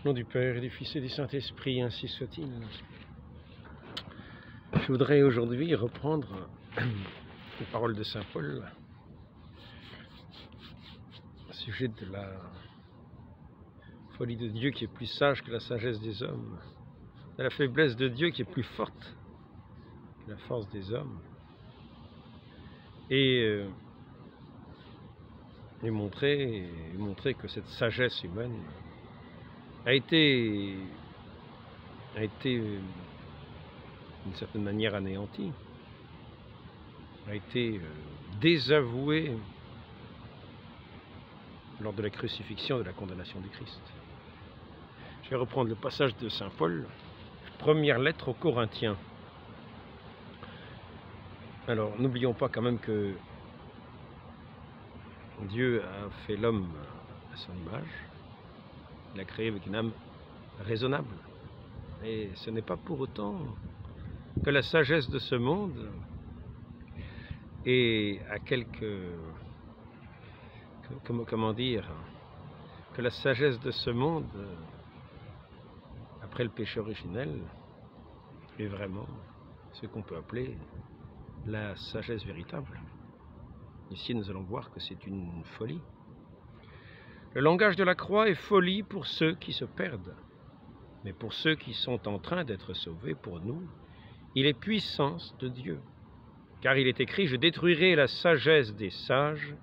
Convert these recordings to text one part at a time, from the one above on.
Au nom du Père et du Fils et du Saint-Esprit, ainsi soit-il. Je voudrais aujourd'hui reprendre les paroles de Saint Paul au sujet de la folie de Dieu qui est plus sage que la sagesse des hommes, de la faiblesse de Dieu qui est plus forte que la force des hommes, et montrer que cette sagesse humaine a été d'une certaine manière anéantie, a été désavouée lors de la crucifixion et de la condamnation du Christ. Je vais reprendre le passage de Saint Paul, première lettre aux Corinthiens. Alors, n'oublions pas quand même que Dieu a fait l'homme à son image, il l'a créé avec une âme raisonnable. Et ce n'est pas pour autant que la sagesse de ce monde est à comment dire, que la sagesse de ce monde, après le péché originel, est vraiment ce qu'on peut appeler la sagesse véritable. Ici, nous allons voir que c'est une folie. Le langage de la croix est folie pour ceux qui se perdent, mais pour ceux qui sont en train d'être sauvés, pour nous, il est puissance de Dieu. Car il est écrit, je détruirai la sagesse des sages,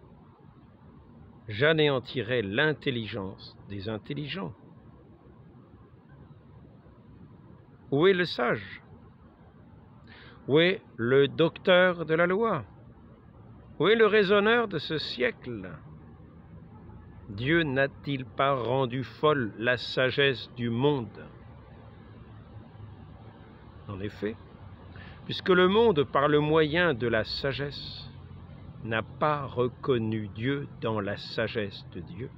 j'anéantirai l'intelligence des intelligents. Où est le sage? Où est le docteur de la loi? Où est le raisonneur de ce siècle? Dieu n'a-t-il pas rendu folle la sagesse du monde? En effet, puisque le monde, par le moyen de la sagesse, n'a pas reconnu Dieu dans la sagesse de Dieu,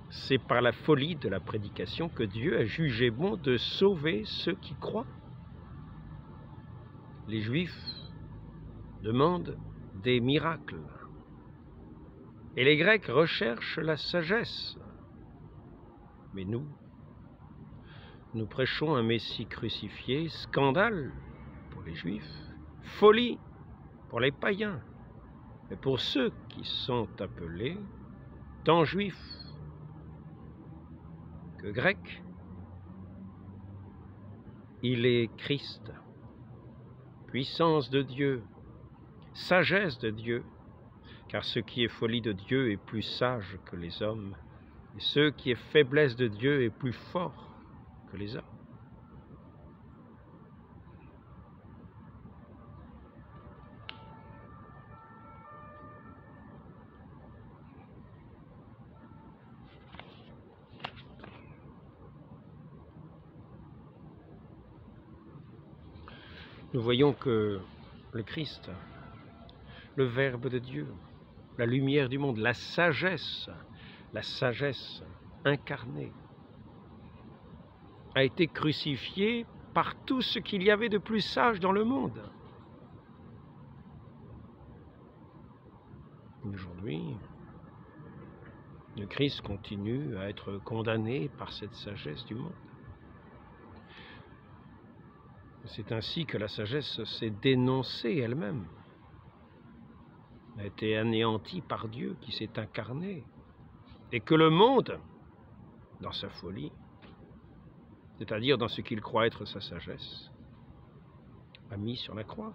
c'est par la folie de la prédication que Dieu a jugé bon de sauver ceux qui croient. Les Juifs demandent des miracles, et les Grecs recherchent la sagesse. Mais nous prêchons un Messie crucifié, scandale pour les Juifs, folie pour les païens, mais pour ceux qui sont appelés, tant Juifs que Grecs, il est Christ, puissance de Dieu, sagesse de Dieu, car ce qui est folie de Dieu est plus sage que les hommes, et ce qui est faiblesse de Dieu est plus fort que les hommes. Nous voyons que le Christ, le Verbe de Dieu, la lumière du monde, la sagesse incarnée, a été crucifié par tout ce qu'il y avait de plus sage dans le monde. Aujourd'hui, le Christ continue à être condamné par cette sagesse du monde. C'est ainsi que la sagesse s'est dénoncée elle-même, a été anéantie par Dieu qui s'est incarné, et que le monde, dans sa folie, c'est-à-dire dans ce qu'il croit être sa sagesse, a mis sur la croix.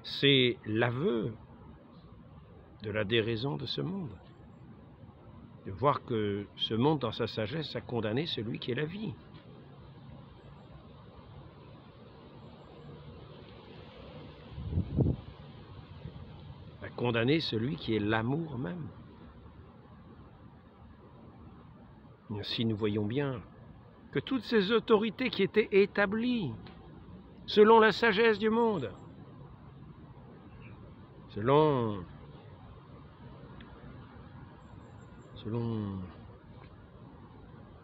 C'est l'aveu de la déraison de ce monde, de voir que ce monde, dans sa sagesse, a condamné celui qui est la vie. A condamné celui qui est l'amour même. Ainsi, nous voyons bien que toutes ces autorités qui étaient établies selon la sagesse du monde, selon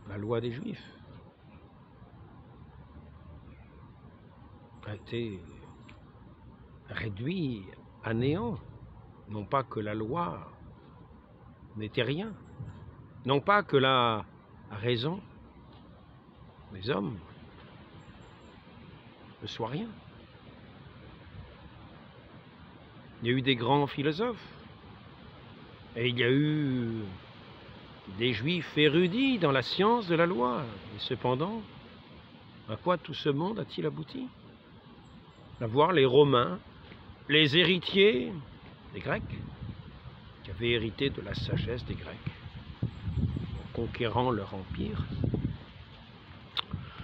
la loi des Juifs, a été réduit à néant. Non pas que la loi n'était rien, Non pas que la raison des hommes ne soit rien. Il y a eu des grands philosophes, et il y a eu des juifs érudits dans la science de la loi. Et cependant, à quoi tout ce monde a-t-il abouti? À voir les Romains, les héritiers des Grecs, qui avaient hérité de la sagesse des Grecs, en conquérant leur empire.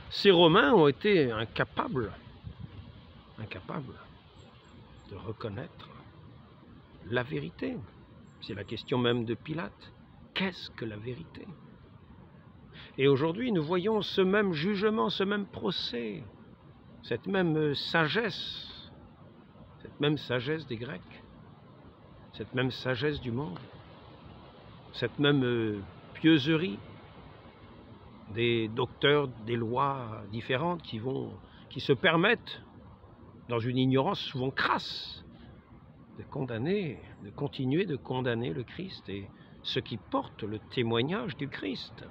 Ces Romains ont été incapables de reconnaître la vérité. C'est la question même de Pilate. Qu'est-ce que la vérité? Et aujourd'hui, nous voyons ce même jugement, ce même procès, cette même sagesse des Grecs, cette même sagesse du monde, cette même pieuserie des docteurs des lois différentes qui se permettent, dans une ignorance souvent crasse, de continuer de condamner le Christ et ceux qui portent le témoignage du Christ.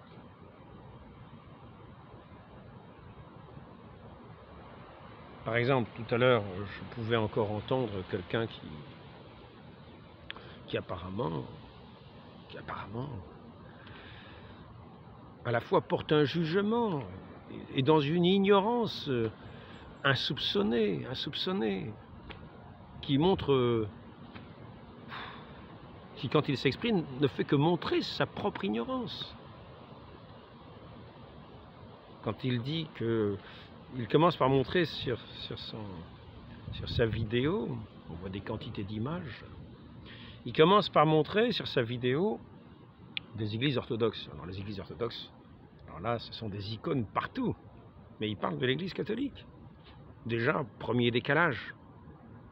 Par exemple, tout à l'heure, je pouvais encore entendre quelqu'un qui apparemment, à la fois porte un jugement et dans une ignorance insoupçonnée, qui montre, qui quand il s'exprime ne fait que montrer sa propre ignorance. Quand il dit que, il commence par montrer sur sa vidéo, on voit des quantités d'images, il commence par montrer sur sa vidéo des églises orthodoxes. Alors les églises orthodoxes, alors là ce sont des icônes partout, mais il parle de l'église catholique. Déjà, premier décalage.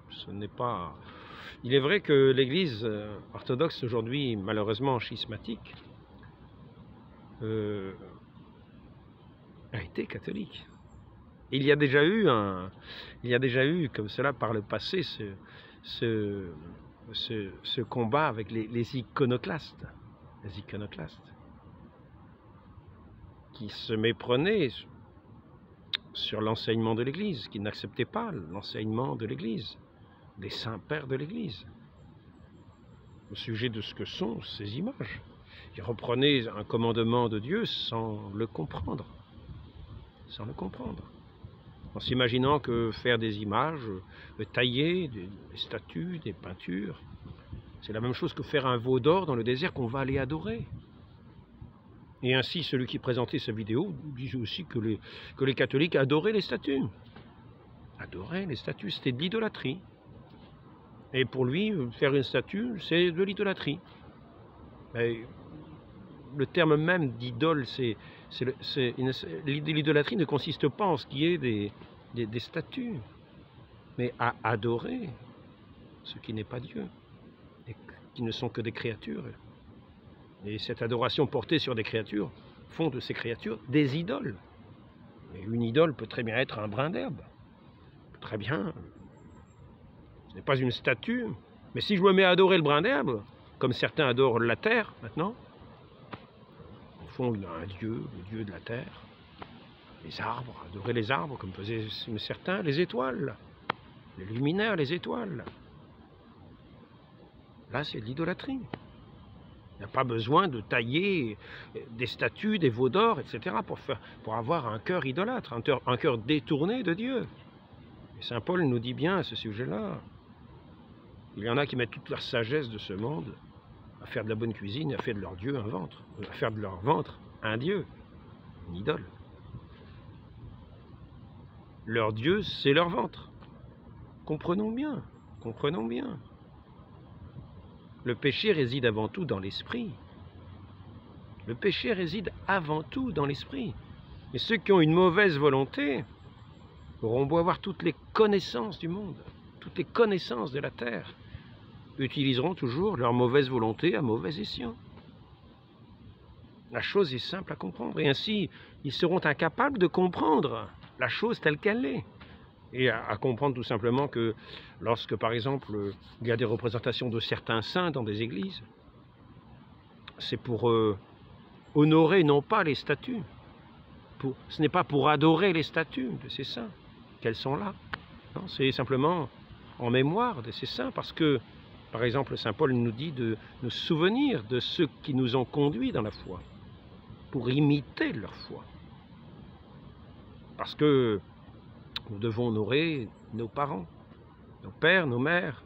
Ce n'est pas... Il est vrai que l'église orthodoxe aujourd'hui, malheureusement schismatique, a été catholique. Il y a déjà eu comme cela par le passé ce combat avec les iconoclastes, qui se méprenaient sur l'enseignement de l'Église, qui n'acceptaient pas l'enseignement de l'Église, des saints pères de l'Église, au sujet de ce que sont ces images. Ils reprenaient un commandement de Dieu sans le comprendre, en s'imaginant que faire des images, tailler des statues, des peintures, c'est la même chose que faire un veau d'or dans le désert qu'on va aller adorer. Et ainsi, celui qui présentait sa vidéo disait aussi que les catholiques adoraient les statues. Adoraient les statues, c'était de l'idolâtrie. Et pour lui, faire une statue, c'est de l'idolâtrie. Le terme même d'idole, l'idolâtrie ne consiste pas en ce qui est des statues, mais à adorer ce qui n'est pas Dieu, et qui ne sont que des créatures. Et cette adoration portée sur des créatures font de ces créatures des idoles. Et une idole peut très bien être un brin d'herbe. Très bien. Ce n'est pas une statue. Mais si je me mets à adorer le brin d'herbe, comme certains adorent la terre maintenant, au fond il y a un dieu, le dieu de la terre, les arbres, adorer les arbres, comme faisaient certains, les étoiles, les luminaires, les étoiles. Là, c'est de l'idolâtrie. Il n'y a pas besoin de tailler des statues, des veaux d'or, etc. pour avoir un cœur idolâtre, un cœur détourné de Dieu. Et saint Paul nous dit bien à ce sujet-là. Il y en a qui mettent toute leur sagesse de ce monde à faire de la bonne cuisine, à faire de leur Dieu un ventre, à faire de leur ventre un Dieu, une idole. Leur Dieu, c'est leur ventre. Comprenons bien, comprenons bien. Le péché réside avant tout dans l'esprit. Le péché réside avant tout dans l'esprit. Et ceux qui ont une mauvaise volonté auront beau avoir toutes les connaissances du monde, toutes les connaissances de la terre, utiliseront toujours leur mauvaise volonté à mauvais escient. La chose est simple à comprendre. Et ainsi, ils seront incapables de comprendre la chose telle qu'elle est. Et à comprendre tout simplement que lorsque, par exemple, il y a des représentations de certains saints dans des églises, c'est pour honorer non pas les statues, ce n'est pas pour adorer les statues de ces saints qu'elles sont là. C'est simplement en mémoire de ces saints, parce que, par exemple, saint Paul nous dit de nous souvenir de ceux qui nous ont conduits dans la foi, pour imiter leur foi. Parce que nous devons honorer nos parents, nos pères, nos mères,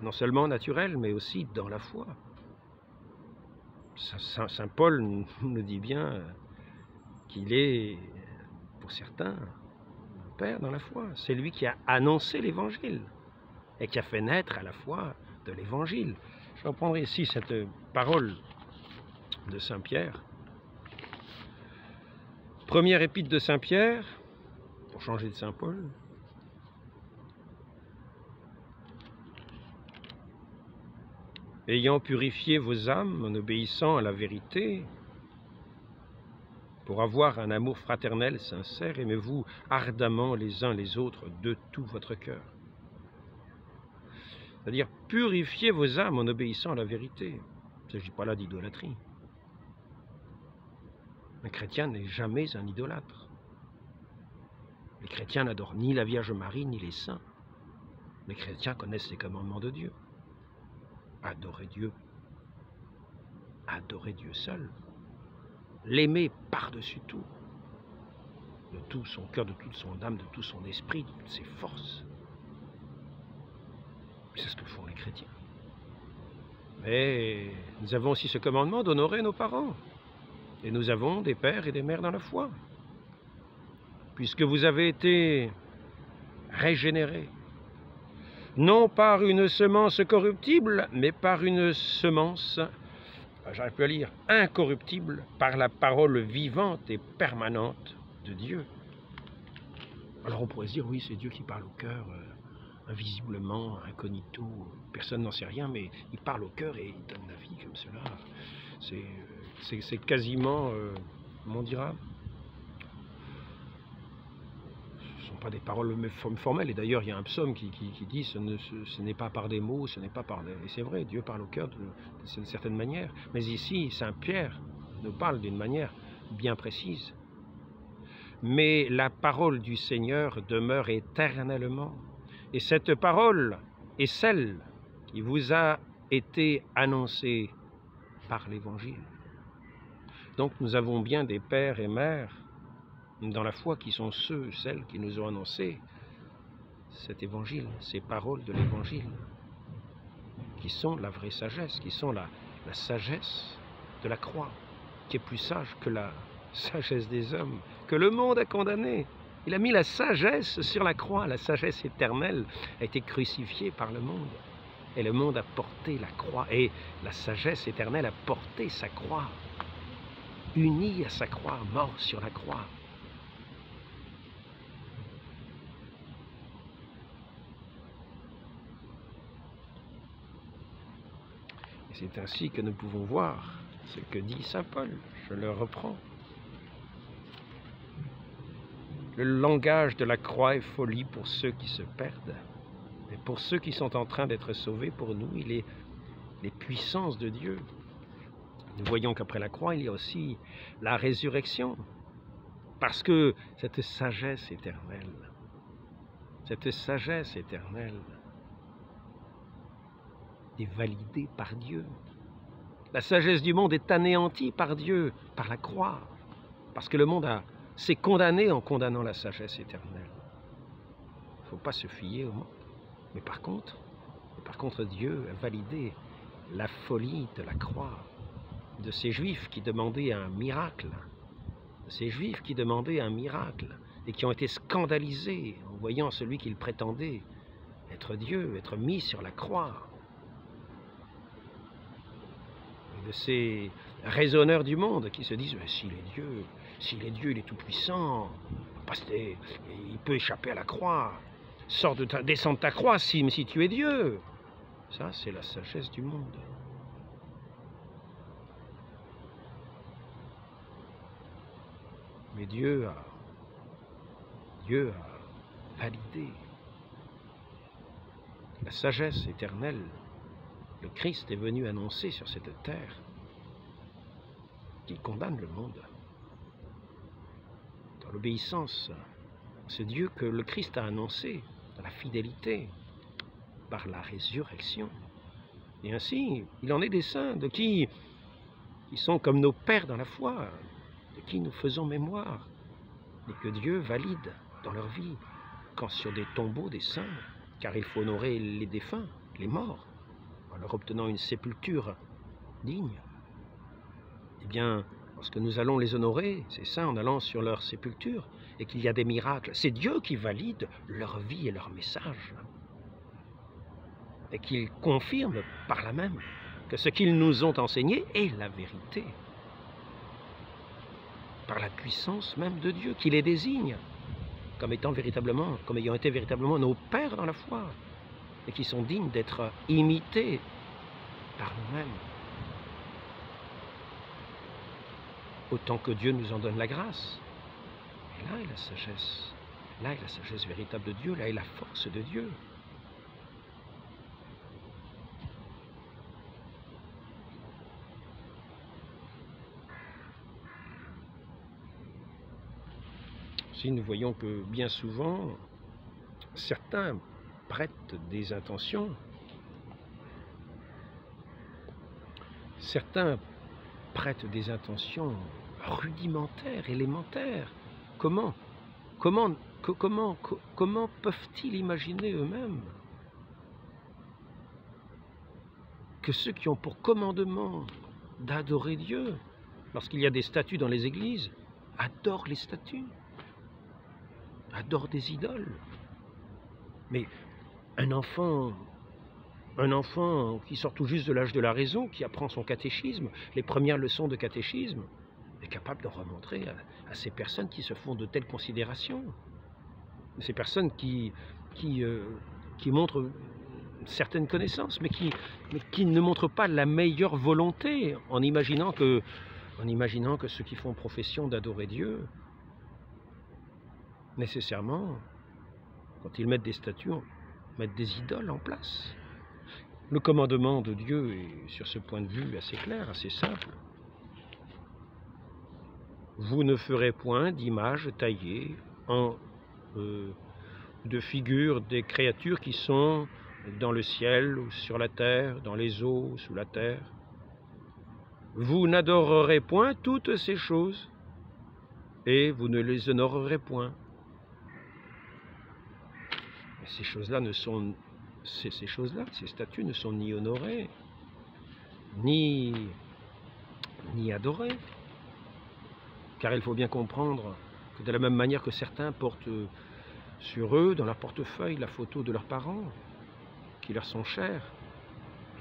non seulement naturels, mais aussi dans la foi. Saint Paul nous dit bien qu'il est, pour certains, un père dans la foi. C'est lui qui a annoncé l'Évangile et qui a fait naître à la foi de l'Évangile. Je reprendrai ici cette parole de saint Pierre. Première épître de saint Pierre, pour changer de saint Paul. Ayant purifié vos âmes en obéissant à la vérité, pour avoir un amour fraternel sincère, aimez-vous ardemment les uns les autres de tout votre cœur. C'est-à-dire, purifiez vos âmes en obéissant à la vérité. Il ne s'agit pas là d'idolâtrie. Un chrétien n'est jamais un idolâtre. Les chrétiens n'adorent ni la Vierge Marie, ni les saints. Les chrétiens connaissent les commandements de Dieu. Adorer Dieu seul. L'aimer par-dessus tout. De tout son cœur, de toute son âme, de tout son esprit, de toutes ses forces. C'est ce que font les chrétiens. Mais nous avons aussi ce commandement d'honorer nos parents. Et nous avons des pères et des mères dans la foi. Puisque vous avez été régénérés, non par une semence corruptible, mais par une semence, j'arrive plus à lire, incorruptible, par la parole vivante et permanente de Dieu. Alors on pourrait se dire, oui, c'est Dieu qui parle au cœur, invisiblement, incognito, personne n'en sait rien, mais il parle au cœur et il donne la vie comme cela. C'est quasiment, comment on dira, ce ne sont pas des paroles formelles, et d'ailleurs il y a un psaume qui dit ce n'est pas par des mots, ce n'est pas par... Et c'est vrai, Dieu parle au cœur d'une certaine manière, mais ici, saint Pierre nous parle d'une manière bien précise. Mais la parole du Seigneur demeure éternellement. Et cette parole est celle qui vous a été annoncée par l'Évangile. Donc nous avons bien des pères et mères dans la foi qui sont celles qui nous ont annoncé cet Évangile, ces paroles de l'Évangile, qui sont la vraie sagesse, qui sont la sagesse de la croix, qui est plus sage que la sagesse des hommes, que le monde a condamné. Il a mis la sagesse sur la croix, la sagesse éternelle a été crucifiée par le monde. Et le monde a porté la croix, et la sagesse éternelle a porté sa croix, unie à sa croix, mort sur la croix. Et c'est ainsi que nous pouvons voir ce que dit saint Paul, je le reprends. Le langage de la croix est folie pour ceux qui se perdent. Et pour ceux qui sont en train d'être sauvés, pour nous, il est les puissances de Dieu. Nous voyons qu'après la croix, il y a aussi la résurrection. Parce que cette sagesse éternelle est validée par Dieu. La sagesse du monde est anéantie par Dieu, par la croix. Parce que le monde s'est condamné en condamnant la sagesse éternelle. Il ne faut pas se fier au monde. Mais par contre, Dieu a validé la folie de la croix, de ces Juifs qui demandaient un miracle, et qui ont été scandalisés en voyant celui qu'ils prétendaient être Dieu, être mis sur la croix. Et de ces raisonneurs du monde qui se disent, s'il est Dieu, il est tout puissant, il peut échapper à la croix. Descends de ta croix si tu es Dieu. Ça, c'est la sagesse du monde. Mais Dieu a validé la sagesse éternelle le Christ est venu annoncer sur cette terre qu'il condamne le monde. Dans l'obéissance, c'est Dieu que le Christ a annoncé, dans la fidélité, par la résurrection. Et ainsi, il en est des saints, de qui sont comme nos pères dans la foi, de qui nous faisons mémoire, et que Dieu valide dans leur vie, quand sur des tombeaux des saints, car il faut honorer les défunts, les morts, en leur obtenant une sépulture digne. Eh bien, lorsque nous allons les honorer, ces saints, en allant sur leur sépulture, et qu'il y a des miracles, c'est Dieu qui valide leur vie et leur message. Et qu'il confirme par là même que ce qu'ils nous ont enseigné est la vérité. Par la puissance même de Dieu, qui les désigne comme ayant été véritablement nos pères dans la foi, et qui sont dignes d'être imités par nous-mêmes. Autant que Dieu nous en donne la grâce. Et là est la sagesse. Là est la sagesse véritable de Dieu, là est la force de Dieu. Si nous voyons que bien souvent, certains prêtent des intentions, rudimentaires, élémentaires. Comment peuvent-ils imaginer eux-mêmes que ceux qui ont pour commandement d'adorer Dieu, lorsqu'il y a des statues dans les églises, adorent les statues, adorent des idoles? Mais un enfant qui sort tout juste de l'âge de la raison, qui apprend son catéchisme, les premières leçons de catéchisme, est capable de remontrer à ces personnes qui se font de telles considérations. Ces personnes qui montrent certaines connaissances, mais qui ne montrent pas la meilleure volonté, en imaginant que ceux qui font profession d'adorer Dieu, nécessairement, quand ils mettent des statues, mettent des idoles en place. Le commandement de Dieu est, sur ce point de vue, assez clair, assez simple. Vous ne ferez point d'image taillée de figures des créatures qui sont dans le ciel ou sur la terre, dans les eaux, sous la terre. Vous n'adorerez point toutes ces choses, et vous ne les honorerez point. Mais ces choses-là, ces statues ne sont ni honorées, ni adorées. Car il faut bien comprendre que de la même manière que certains portent sur eux, dans leur portefeuille, la photo de leurs parents, qui leur sont chers,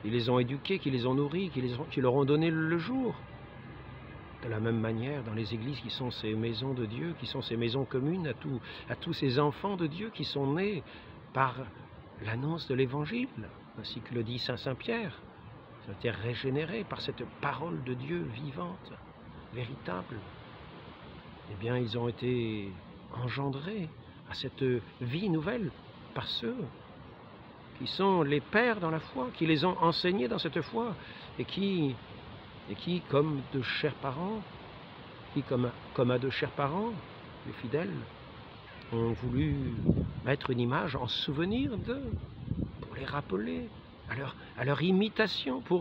qui les ont éduqués, qui les ont nourris, qui leur ont donné le jour. De la même manière, dans les églises qui sont ces maisons de Dieu, qui sont ces maisons communes à tous ces enfants de Dieu qui sont nés par l'annonce de l'Évangile, ainsi que le dit Saint Pierre, ils ont été régénérés par cette parole de Dieu vivante, véritable. Eh bien, ils ont été engendrés à cette vie nouvelle par ceux qui sont les pères dans la foi, qui les ont enseignés dans cette foi, et qui comme de chers parents, comme à de chers parents, les fidèles, ont voulu mettre une image en souvenir d'eux, pour les rappeler à leur imitation, pour